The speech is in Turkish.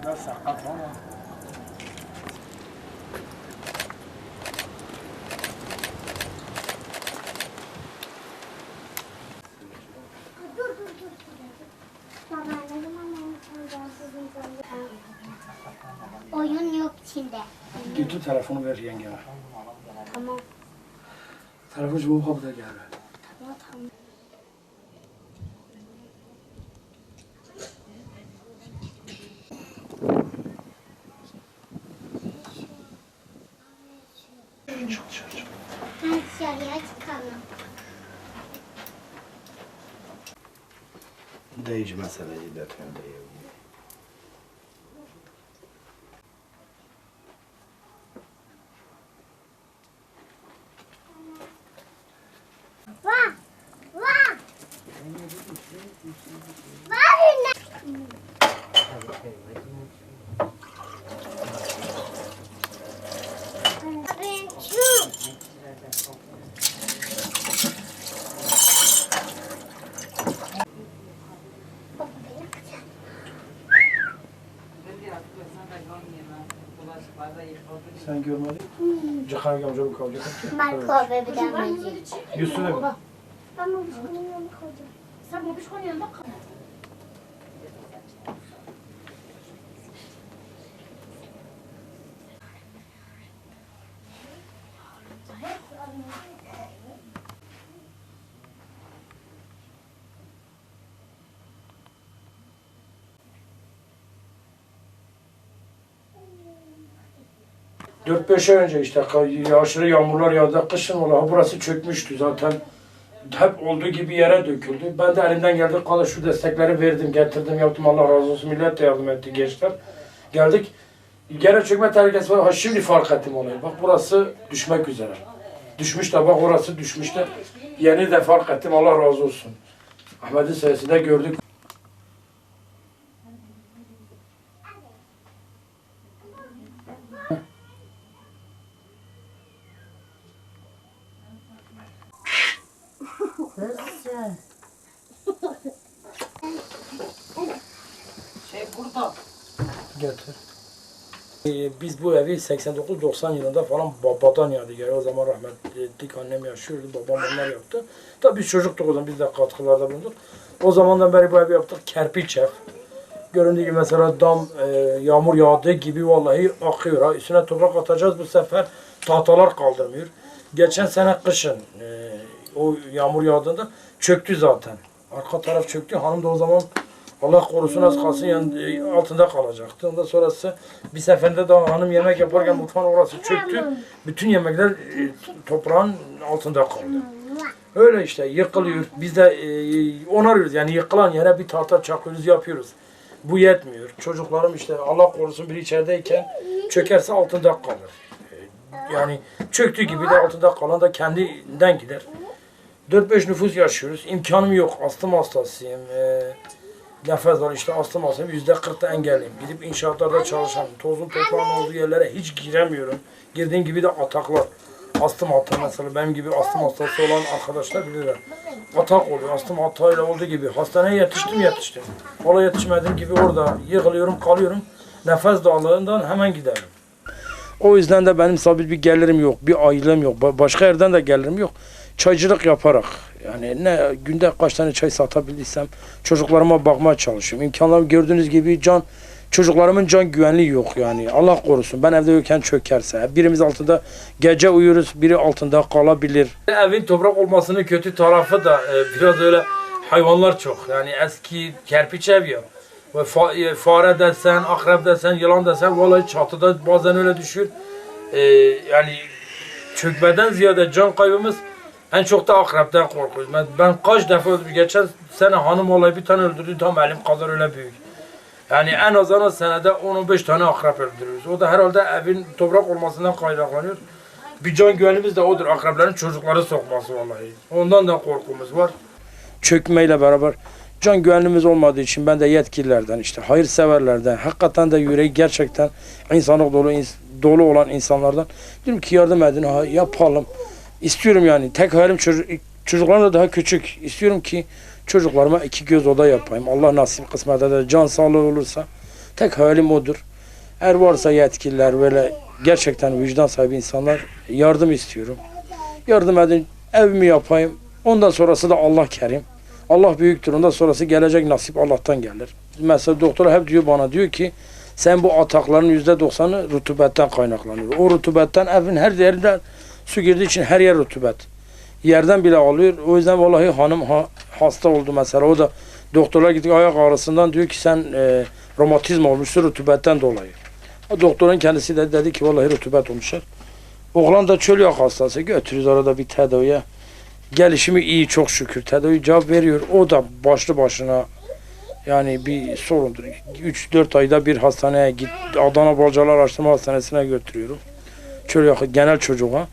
Biraz sakat ama. Oyun yok içinde. Götür telefonu ver yengeme. Tamam. Telefon cevabı kapıda geldi. Tamam tamam. Çık. Ben dışarıya çıkalım. Deyici meseleyi de tüyündeyim. Vah! Vah! Var yine. Ben şu. Sen görmedin. Cıkan yamca bu kavga. Marco ve bir daha Yusuf'u da Ben bu bisküvinin yanına koyacağım. Sen bu bişkonun yanında kal. 4-5 ay önce işte aşırı yağmurlar yağdı. Kışın ola burası çökmüştü zaten. Hep olduğu gibi yere döküldü. Ben de elimden geldiği kadar şu destekleri verdim, getirdim, yaptım. Allah razı olsun. Millet de yardım etti, gençler. Geldik. Gene çökme tehlikesi var. Ha, şimdi fark ettim olayı. Bak burası düşmek üzere. Düşmüş de bak orası düşmüş de. Yeni de fark ettim. Allah razı olsun. Ahmet'in sayesinde gördük. Burada. Getir. Biz bu evi 89-90 yılında falan babadan yadigar. O zaman rahmetli annem yaşıyordu, babam onlar yaptı. Tabii biz çocuktuk o zaman, biz de katkılarda bulunduk. O zamandan beri bu evi yaptık, kerpiç ev. Göründüğü gibi mesela dam yağmur yağdığı gibi vallahi akıyor. Ha. Üstüne toprak atacağız bu sefer, tahtalar kaldırmıyor. Geçen sene kışın o yağmur yağdığında çöktü zaten. Arka taraf çöktü. Hanım da o zaman Allah korusun az kalsın altında kalacaktı. Ondan sonrası bir seferinde daha hanım yemek yaparken mutfağın orası çöktü. Bütün yemekler toprağın altında kaldı. Öyle işte yıkılıyor. Biz de onarıyoruz. Yani yıkılan yere bir tahta çakıyoruz, yapıyoruz. Bu yetmiyor. Çocuklarım işte Allah korusun biri içerideyken çökerse altında kalır. Yani çöktüğü gibi de altında kalan da kendinden gider. 4-5 nüfus yaşıyoruz. İmkanım yok. Astım hastasıyım. Nefes var işte, astım hastayım. %40'da engelliyim. Gidip inşaatlarda çalışan, tozun toprağın olduğu yerlere hiç giremiyorum. Girdiğim gibi de ataklar. Astım hata mesela, benim gibi astım hastası olan arkadaşlar bilirler. Atak oluyor. Astım hatayla olduğu gibi. Hastaneye yetiştim. Ola yetişmediğim gibi orada yığılıyorum, kalıyorum. Nefes darlığından hemen giderim. O yüzden de benim sabit bir gelirim yok, bir aylığım yok. Başka yerden de gelirim yok. Çaycılık yaparak, yani ne günde kaç tane çay satabildiysem çocuklarıma bakmaya çalışıyorum. İmkanlarım gördüğünüz gibi çocuklarımın can güvenliği yok yani. Allah korusun ben evde yokken çökerse. Birimiz altında gece uyuruz, biri altında kalabilir. Evin toprak olmasının kötü tarafı da biraz öyle hayvanlar çok. Yani eski kerpiç ev ya. Fare desen, akrep desen, yılan desen vallahi çatıda bazen öyle düşür. Yani çökmeden ziyade can kaybımız en çok da akrepten korkuyoruz. Ben kaç defa geçen sene hanım olayı bir tane öldürdü, tam elim kadar öyle büyük. Yani en azından senede 10-15 tane akrep öldürüyoruz. O da herhalde evin toprak olmasından kaynaklanıyor. Bir can güvenimiz de odur. Akreplerin çocukları sokması vallahi. Ondan da korkumuz var. Çökmeyle beraber can güvenliğimiz olmadığı için ben de yetkililerden, işte hayırseverlerden, hakikaten de yüreği gerçekten insanlık dolu olan insanlardan diyorum ki yardım edin, yapalım. İstiyorum yani. Tek hayalim çocuklarım da daha küçük. İstiyorum ki Çocuklarıma 2 göz oda yapayım. Allah nasip kısmet eder. Can sağlığı olursa tek hayalim odur. Eğer varsa yetkililer böyle gerçekten vicdan sahibi insanlar yardım istiyorum. Yardım edin, evimi yapayım. Ondan sonrası da Allah kerim. Allah büyüktür. Ondan sonrası gelecek nasip Allah'tan gelir. Mesela doktor hep diyor bana diyor ki sen bu atakların %90'ı rutubetten kaynaklanıyor. O rutubetten evin her yerinde su girdiği için her yer rutubet. Yerden bile alıyor. O yüzden vallahi hanım hasta oldu mesela. O da doktora gittik ayak ağrısından diyor ki sen romatizma olmuştur rutubetten dolayı. O doktorun kendisi de dedi ki vallahi rutubet olmuşlar. Oğlan da çölyak hastası götürüyoruz arada bir tedaviye. Gelişimi iyi çok şükür. Tedavi cevap veriyor. O da başlı başına yani bir sorundur. 3-4 ayda bir hastaneye git. Adana Balcalar Araştırma Hastanesi'ne götürüyorum. Çölyak genel çocuğa.